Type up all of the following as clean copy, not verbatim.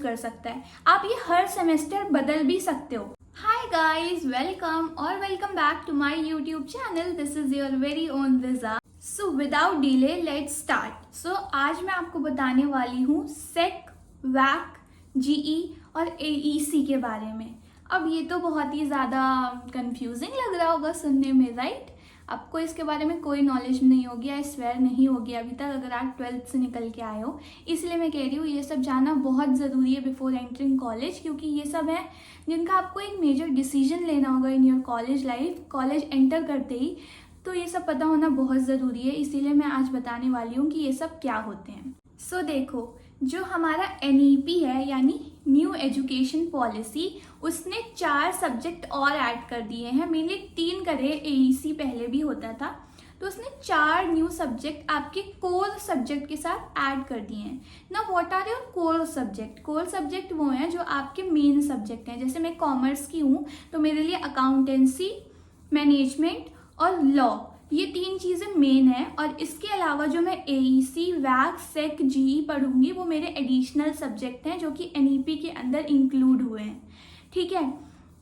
कर सकता है। आप ये हर सेमेस्टर बदल भी सकते हो। Hi guys, welcome back to my YouTube channel. This is your very own Vija. So without delay let's start. So आज मैं आपको बताने वाली हूँ सेक, वैक, जीई और एईसी के बारे में। अब ये तो बहुत ही ज़्यादा कंफ्यूजिंग लग रहा होगा सुनने में, राइट? आपको इसके बारे में कोई नॉलेज नहीं होगी, आई स्वेयर नहीं होगी अभी तक, अगर आप 12th से निकल के आए हो। इसलिए मैं कह रही हूँ ये सब जानना बहुत ज़रूरी है बिफोर एंटरिंग कॉलेज, क्योंकि ये सब है जिनका आपको एक मेजर डिसीजन लेना होगा in your college life. College enter करते ही तो ये सब पता होना बहुत ज़रूरी है। इसीलिए मैं आज बताने वाली हूँ कि ये सब क्या होते हैं। सो देखो, जो हमारा NEP है यानी न्यू एजुकेशन पॉलिसी, उसने 4 सब्जेक्ट और ऐड कर दिए हैं। मेनली 3 करे, AEC पहले भी होता था, तो उसने 4 न्यू सब्जेक्ट आपके कोर सब्जेक्ट के साथ ऐड कर दिए हैं ना। What are your core subject? Core subject वो हैं जो आपके मेन सब्जेक्ट हैं। जैसे मैं कॉमर्स की हूँ तो मेरे लिए अकाउंटेंसी, मैनेजमेंट और लॉ, ये 3 चीज़ें मेन हैं। और इसके अलावा जो मैं AEC, वैक, सेक, जीई पढ़ूंगी वो मेरे एडिशनल सब्जेक्ट हैं जो कि NEP के अंदर इंक्लूड हुए हैं। ठीक है,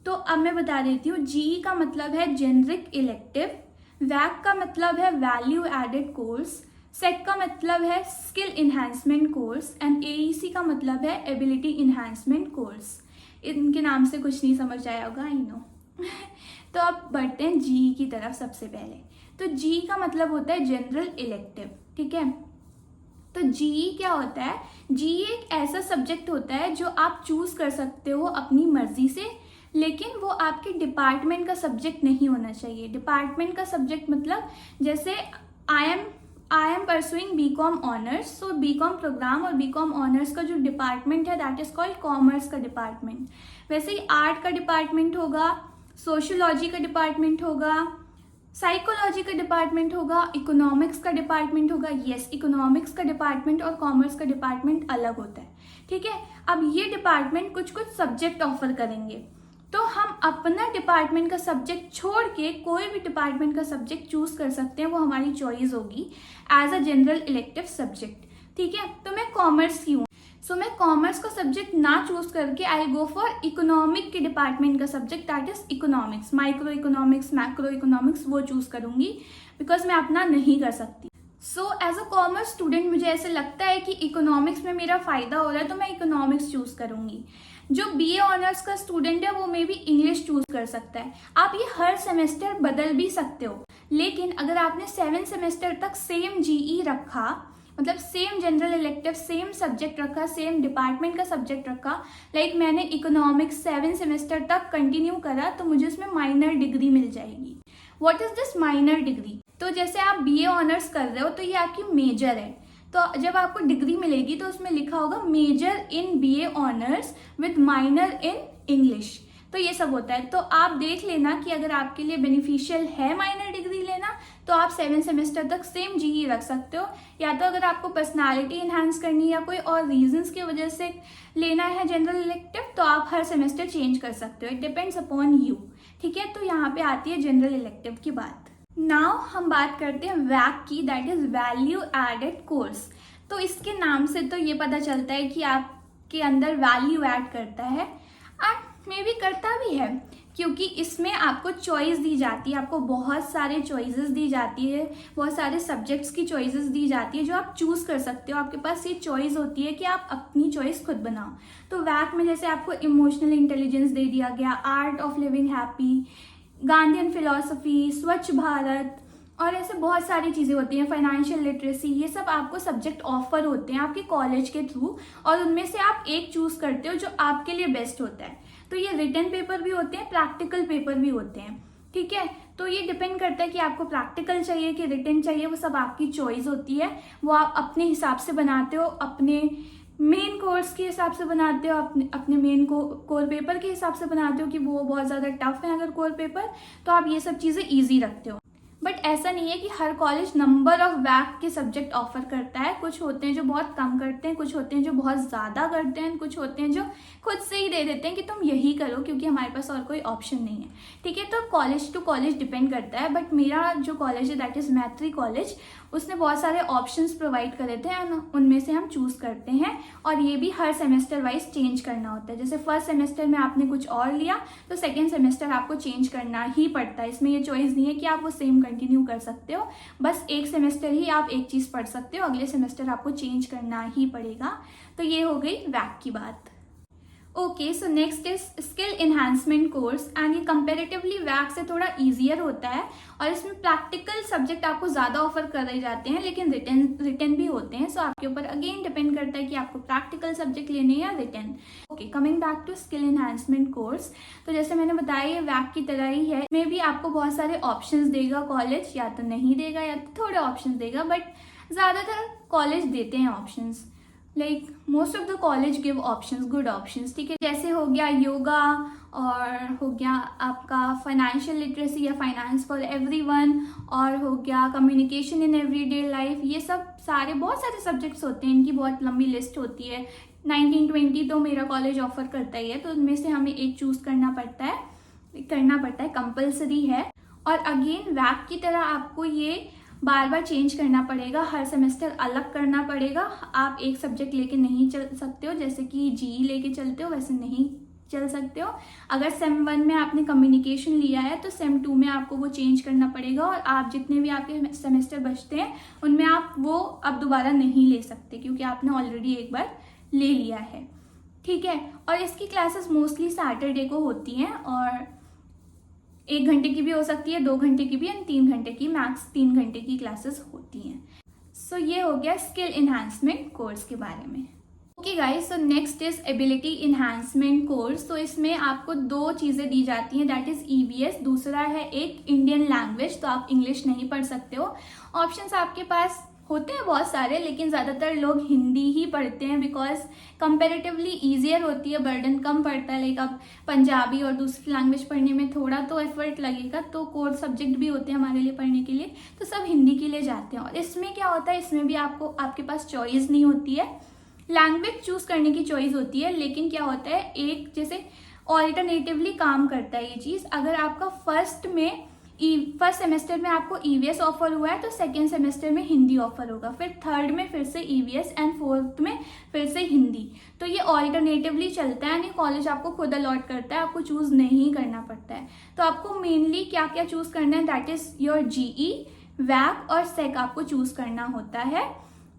तो अब मैं बता देती हूँ। जीई का मतलब है जेनरिक इलेक्टिव, वैक का मतलब है वैल्यू एडेड कोर्स, सेक का मतलब है skill enhancement course and AEC का मतलब है एबिलिटी इन्हांसमेंट कोर्स। इनके नाम से कुछ नहीं समझ आया होगा, आई नो। तो अब बढ़ते हैं जीई की तरफ। सबसे पहले तो जीई का मतलब होता है जनरल इलेक्टिव। ठीक है, तो जीई क्या होता है? जीई एक ऐसा सब्जेक्ट होता है जो आप चूज कर सकते हो अपनी मर्जी से, लेकिन वो आपके डिपार्टमेंट का सब्जेक्ट नहीं होना चाहिए। डिपार्टमेंट का सब्जेक्ट मतलब जैसे I am pursuing BCom honours, so BCom programme और BCom ऑनर्स का जो डिपार्टमेंट है दैट इज कॉल्ड कॉमर्स का डिपार्टमेंट। वैसे ही आर्ट का डिपार्टमेंट होगा, सोशियोलॉजी का डिपार्टमेंट होगा, साइकोलॉजी का डिपार्टमेंट होगा, इकोनॉमिक्स का डिपार्टमेंट होगा। यस, इकोनॉमिक्स का डिपार्टमेंट और कॉमर्स का डिपार्टमेंट अलग होता है। ठीक है, अब ये डिपार्टमेंट कुछ कुछ सब्जेक्ट ऑफर करेंगे, तो हम अपना डिपार्टमेंट का सब्जेक्ट छोड़ के कोई भी डिपार्टमेंट का सब्जेक्ट चूज कर सकते हैं। वो हमारी चॉइस होगी as a general elective subject. ठीक है, तो मैं कॉमर्स की हूँ, सो मैं कॉमर्स का सब्जेक्ट ना चूज करके आई गो फॉर इकोनॉमिक के डिपार्टमेंट का subject that is economics, micro economics, macro economics, वो चूज करूंगी बिकॉज मैं अपना नहीं कर सकती। So as a commerce student मुझे ऐसे लगता है कि इकोनॉमिक्स में मेरा फायदा हो रहा है, तो मैं इकोनॉमिक्स चूज करूंगी। जो BA ऑनर्स का स्टूडेंट है वो मे बी इंग्लिश चूज कर सकता है। आप ये हर सेमेस्टर बदल भी सकते हो, लेकिन अगर आपने 7 सेमेस्टर तक सेम GE रखा, मतलब same general elective, same subject रखा, सेम डिपार्टमेंट का सब्जेक्ट रखा, लाइक मैंने इकोनॉमिक्स 7 सेमेस्टर तक कंटिन्यू करा, तो मुझे उसमें माइनर डिग्री मिल जाएगी। What is this minor degree? तो जैसे आप BA ऑनर्स कर रहे हो तो ये आपकी मेजर है, तो जब आपको डिग्री मिलेगी तो उसमें लिखा होगा major in BA honours with minor in English. तो ये सब होता है। तो आप देख लेना कि अगर आपके लिए बेनिफिशियल है माइनर डिग्री लेना, तो आप 7 सेमेस्टर तक सेम GE रख सकते हो। या तो अगर आपको पर्सनालिटी इन्हांस करनी है या कोई और रीजंस की वजह से लेना है जनरल इलेक्टिव, तो आप हर सेमेस्टर चेंज कर सकते हो। It depends upon you. ठीक है, तो यहाँ पे आती है जनरल इलेक्टिव की बात। नाउ हम बात करते हैं वैक की, that is value added course. तो इसके नाम से तो ये पता चलता है कि आपके अंदर वैल्यू ऐड करता है, एंड मे भी करता भी है, क्योंकि इसमें आपको चॉइस दी जाती है। आपको बहुत सारे चॉइसेस दी जाती है, बहुत सारे सब्जेक्ट्स की चॉइसेस दी जाती है जो आप चूज कर सकते हो। आपके पास ये चॉइस होती है कि आप अपनी चॉइस खुद बनाओ। तो वैक में जैसे आपको इमोशनल इंटेलिजेंस दे दिया गया, art of living happy, Gandhian philosophy, स्वच्छ भारत, और ऐसे बहुत सारी चीज़ें होती हैं, फाइनेंशियल लिटरेसी, ये सब आपको सब्जेक्ट ऑफर होते हैं आपके कॉलेज के थ्रू, और उनमें से आप एक चूज करते हो जो आपके लिए बेस्ट होता है। तो ये रिटन पेपर भी होते हैं, प्रैक्टिकल पेपर भी होते हैं। ठीक है, तो ये डिपेंड करता है कि आपको प्रैक्टिकल चाहिए कि रिटन चाहिए, वो सब आपकी चॉइस होती है। वो आप अपने हिसाब से बनाते हो, अपने मेन कोर्स के हिसाब से बनाते हो, अपने मेन कोर पेपर के हिसाब से बनाते हो कि वो बहुत ज़्यादा टफ है अगर कोर पेपर, तो आप ये सब चीज़ें ईजी रखते हो। बट ऐसा नहीं है कि हर कॉलेज नंबर ऑफ वैक के सब्जेक्ट ऑफर करता है। कुछ होते हैं जो बहुत कम करते हैं, कुछ होते हैं जो बहुत ज़्यादा करते हैं, कुछ होते हैं जो खुद से ही दे देते हैं कि तुम यही करो क्योंकि हमारे पास और कोई ऑप्शन नहीं है। ठीक है, तो कॉलेज टू कॉलेज डिपेंड करता है। बट मेरा जो कॉलेज है दैट इज़ मैत्री कॉलेज, उसने बहुत सारे ऑप्शंस प्रोवाइड करे थे और उनमें से हम चूज़ करते हैं। और ये भी हर सेमेस्टर वाइज चेंज करना होता है। जैसे फर्स्ट सेमेस्टर में आपने कुछ और लिया तो सेकेंड सेमेस्टर आपको चेंज करना ही पड़ता है। इसमें ये चॉइस नहीं है कि आप वो सेम कंटिन्यू कर सकते हो। बस एक सेमेस्टर ही आप एक चीज़ पढ़ सकते हो, अगले सेमेस्टर आपको चेंज करना ही पड़ेगा। तो ये हो गई वैक की बात। Okay, so next is skill enhancement course and ये कंपेरेटिवली वैक से थोड़ा ईजियर होता है और इसमें प्रैक्टिकल सब्जेक्ट आपको ज़्यादा ऑफर करे जाते हैं लेकिन रिटन भी होते हैं। सो आपके ऊपर अगेन डिपेंड करता है कि आपको प्रैक्टिकल सब्जेक्ट लेने या written. Okay, coming back to skill enhancement course, तो जैसे मैंने बताया ये वैक की तरह ही है। मे भी आपको बहुत सारे ऑप्शंस देगा कॉलेज, या तो नहीं देगा या तो थोड़े ऑप्शंस देगा, बट ज़्यादातर कॉलेज देते हैं options. Like most of the college give options, good options. ठीक है, जैसे हो गया योगा और हो गया आपका फाइनेंशियल लिटरेसी या फाइनेंस फॉर एवरीवन, और हो गया कम्युनिकेशन इन एवरीडे लाइफ। ये सब सारे बहुत सारे सब्जेक्ट्स होते हैं, इनकी बहुत लंबी लिस्ट होती है। 19-20 तो मेरा कॉलेज ऑफर करता ही है, तो उनमें से हमें एक चूज करना पड़ता है, कंपल्सरी है। और अगेन वैक की तरह आपको ये बार बार चेंज करना पड़ेगा, हर सेमेस्टर अलग करना पड़ेगा। आप एक सब्जेक्ट लेके नहीं चल सकते हो, जैसे कि जीई लेके चलते हो वैसे नहीं चल सकते हो। अगर सेम 1 में आपने कम्युनिकेशन लिया है तो सेम 2 में आपको वो चेंज करना पड़ेगा, और आप जितने भी आपके सेमेस्टर बचते हैं उनमें आप वो अब दोबारा नहीं ले सकते क्योंकि आपने ऑलरेडी एक बार ले लिया है। ठीक है, और इसकी क्लासेस मोस्टली सैटरडे को होती हैं और 1 घंटे की भी हो सकती है, 2 घंटे की भी, एंड 3 घंटे की, मैक्स 3 घंटे की क्लासेस होती हैं। सो ये हो गया स्किल इन्हांसमेंट कोर्स के बारे में। Okay guys, so next is ability enhancement course. तो इसमें आपको 2 चीज़ें दी जाती हैं, दैट इज ईवीएस, दूसरा है एक इंडियन लैंग्वेज। तो आप इंग्लिश नहीं पढ़ सकते हो। ऑप्शंस आपके पास होते हैं बहुत सारे, लेकिन ज़्यादातर लोग हिंदी ही पढ़ते हैं बिकॉज कंपेरेटिवली ईजियर होती है, बर्डन कम पड़ता है। लाइक अब पंजाबी और दूसरी लैंग्वेज पढ़ने में थोड़ा तो एफर्ट लगेगा, तो कोर सब्जेक्ट भी होते हैं हमारे लिए पढ़ने के लिए, तो सब हिंदी के लिए जाते हैं। और इसमें क्या होता है, इसमें भी आपके पास चॉइस नहीं होती है, लैंग्वेज चूज करने की चॉइस होती है। लेकिन क्या होता है, एक जैसे ऑल्टरनेटिवली काम करता है ये चीज़। अगर आपका फर्स्ट सेमेस्टर में आपको ईवीएस ऑफर हुआ है तो सेकेंड सेमेस्टर में हिंदी ऑफर होगा, फिर थर्ड में फिर से ईवीएस एंड फोर्थ में फिर से हिंदी। तो ये ऑल्टरनेटिवली चलता है, यानी कॉलेज आपको खुद अलॉट करता है, आपको चूज नहीं करना पड़ता है। तो आपको मेनली क्या क्या चूज करना है, that is your GE, VAC और सेक आपको चूज करना होता है।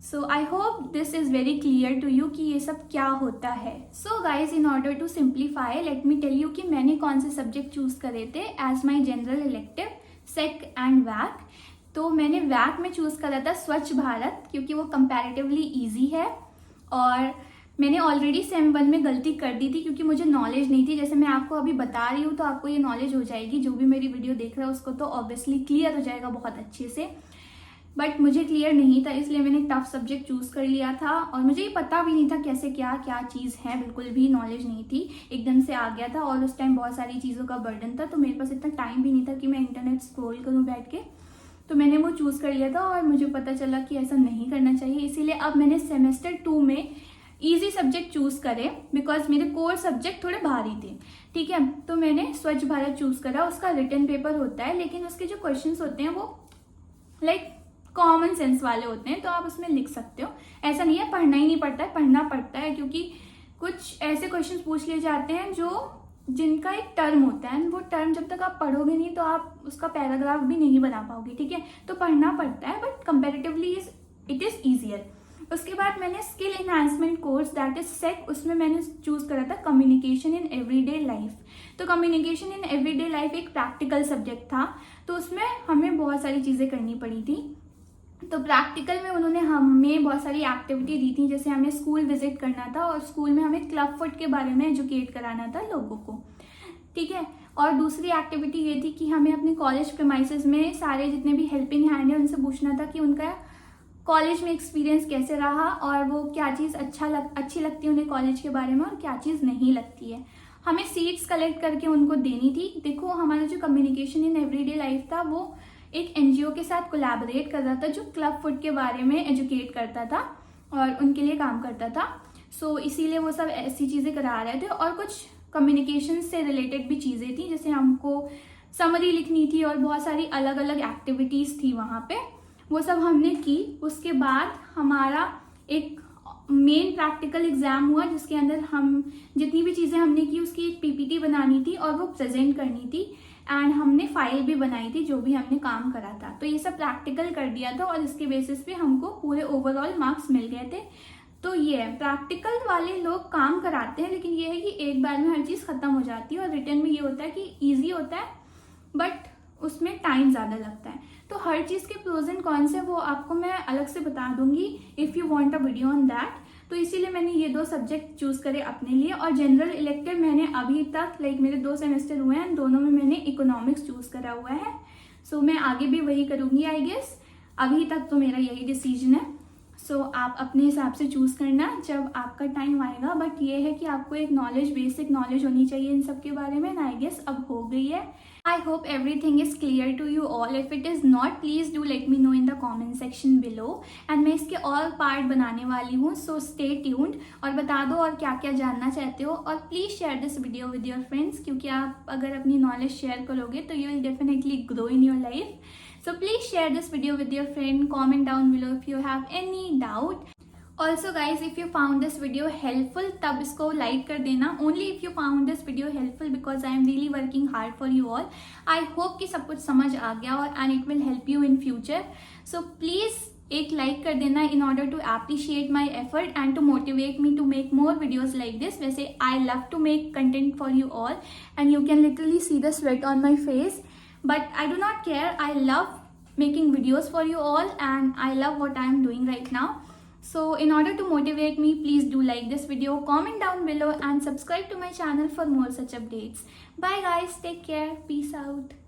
So I hope this is very clear to you कि ये सब क्या होता है। So guys, in order to simplify let me tell you कि मैंने कौन से सब्जेक्ट चूज करे थे as my general elective, SEC and VAC. तो मैंने वैक में चूज करा था स्वच्छ भारत क्योंकि वो कंपैरेटिवली इजी है, और मैंने ऑलरेडी सेम 1 में गलती कर दी थी क्योंकि मुझे नॉलेज नहीं थी। जैसे मैं आपको अभी बता रही हूँ तो आपको ये नॉलेज हो जाएगी, जो भी मेरी वीडियो देख रहा है उसको तो ऑब्वियसली क्लियर हो जाएगा बहुत अच्छे से, बट मुझे क्लियर नहीं था, इसलिए मैंने टफ सब्जेक्ट चूज कर लिया था। और मुझे ये पता भी नहीं था कैसे क्या चीज़ है, बिल्कुल भी नॉलेज नहीं थी, एकदम से आ गया था। और उस टाइम बहुत सारी चीज़ों का बर्डन था, तो मेरे पास इतना टाइम भी नहीं था कि मैं इंटरनेट स्क्रॉल करूँ बैठ के। तो मैंने वो चूज़ कर लिया था और मुझे पता चला कि ऐसा नहीं करना चाहिए। इसीलिए अब मैंने सेमेस्टर 2 में ईजी सब्जेक्ट चूज़ करे बिकॉज मेरे कोर सब्जेक्ट थोड़े भारी थे। ठीक है, तो मैंने स्वच्छ भारत चूज़ करा। उसका रिटन पेपर होता है, लेकिन उसके जो क्वेश्चन होते हैं वो लाइक कॉमन सेंस वाले होते हैं, तो आप उसमें लिख सकते हो। ऐसा नहीं है पढ़ना ही नहीं पड़ता है, पढ़ना पड़ता है, क्योंकि कुछ ऐसे क्वेश्चंस पूछ लिए जाते हैं जिनका एक टर्म होता है, वो टर्म जब तक आप पढ़ोगे नहीं तो आप उसका पैराग्राफ भी नहीं बना पाओगे। ठीक है, तो पढ़ना पड़ता है, but comparatively it is easier. उसके बाद मैंने skill enhancement course that is SEC, उसमें मैंने चूज करा था कम्युनिकेशन इन एवरीडे लाइफ। तो कम्युनिकेशन इन एवरीडे लाइफ एक प्रैक्टिकल सब्जेक्ट था, तो उसमें हमें बहुत सारी चीज़ें करनी पड़ी थी। तो प्रैक्टिकल में उन्होंने हमें बहुत सारी एक्टिविटी दी थी, जैसे हमें स्कूल विजिट करना था और स्कूल में हमें क्लब फुट के बारे में एजुकेट कराना था लोगों को। ठीक है, और दूसरी एक्टिविटी ये थी कि हमें अपने कॉलेज प्रीमाइसेस में सारे जितने भी हेल्पिंग हैंड है उनसे पूछना था कि उनका कॉलेज में एक्सपीरियंस कैसे रहा और वो क्या चीज़ अच्छी लगती है उन्हें कॉलेज के बारे में और क्या चीज़ नहीं लगती है। हमें सीट्स कलेक्ट करके उनको देनी थी। देखो, हमारा जो कम्युनिकेशन इन एवरीडे लाइफ था वो एक एनजीओ के साथ कोलैबोरेट कर रहा था जो क्लब फूड के बारे में एजुकेट करता था और उनके लिए काम करता था। सो इसीलिए वो सब ऐसी चीज़ें करा रहे थे और कुछ कम्युनिकेशन से रिलेटेड भी चीज़ें थी, जैसे हमको समरी लिखनी थी और बहुत सारी अलग अलग एक्टिविटीज़ थी वहाँ पे, वो सब हमने की। उसके बाद हमारा एक मेन प्रैक्टिकल एग्जाम हुआ जिसके अंदर हम जितनी भी चीज़ें हमने की उसकी एक पीपीटी बनानी थी और वो प्रेजेंट करनी थी, एंड हमने फाइल भी बनाई थी जो भी हमने काम करा था। तो ये सब प्रैक्टिकल कर दिया था और इसके बेसिस पे हमको पूरे ओवरऑल मार्क्स मिल गए थे। तो ये है, प्रैक्टिकल वाले लोग काम कराते हैं, लेकिन ये है कि एक बार में हर चीज़ ख़त्म हो जाती है। और रिटर्न में ये होता है कि ईजी होता है बट उसमें टाइम ज़्यादा लगता है। तो हर चीज़ के प्रोज एंड कॉन्स है वो आपको मैं अलग से बता दूंगी if you want a video on that. तो इसीलिए मैंने ये 2 सब्जेक्ट चूज़ करे अपने लिए। और जनरल इलेक्टिव मैंने अभी तक मेरे 2 सेमेस्टर हुए हैं, दोनों में मैंने इकोनॉमिक्स चूज़ करा हुआ है। सो मैं आगे भी वही करूँगी आई गेस। अभी तक तो मेरा यही डिसीजन है। सो आप अपने हिसाब से चूज़ करना जब आपका टाइम आएगा। बट ये है कि आपको एक बेसिक नॉलेज होनी चाहिए इन सब के बारे में, आई गेस अब हो गई है। I hope everything is clear to you all. If it is not, please do let me know in the comment section below. And मैं इसके और पार्ट बनाने वाली हूँ, so stay tuned. और बता दो और क्या क्या जानना चाहते हो, और please share this video with your friends, क्योंकि आप अगर अपनी नॉलेज शेयर करोगे तो you will definitely grow in your life. So please share this video with your friend. Comment down below if you have any doubt. Also guys, if you found this video helpful तब इसको like कर देना। Only if you found this video helpful because I am really working hard for you all. I hope कि सब कुछ समझ आ गया और and it will help you in future. So please एक like कर देना in order to appreciate my effort and to motivate me to make more videos like this. वैसे I love to make content for you all and you can literally see the sweat on my face. But I do not care. I love making videos for you all and I love what I am doing right now. So in order to motivate me, please do like this video, comment down below and subscribe to my channel for more such updates. Bye guys, take care, peace out.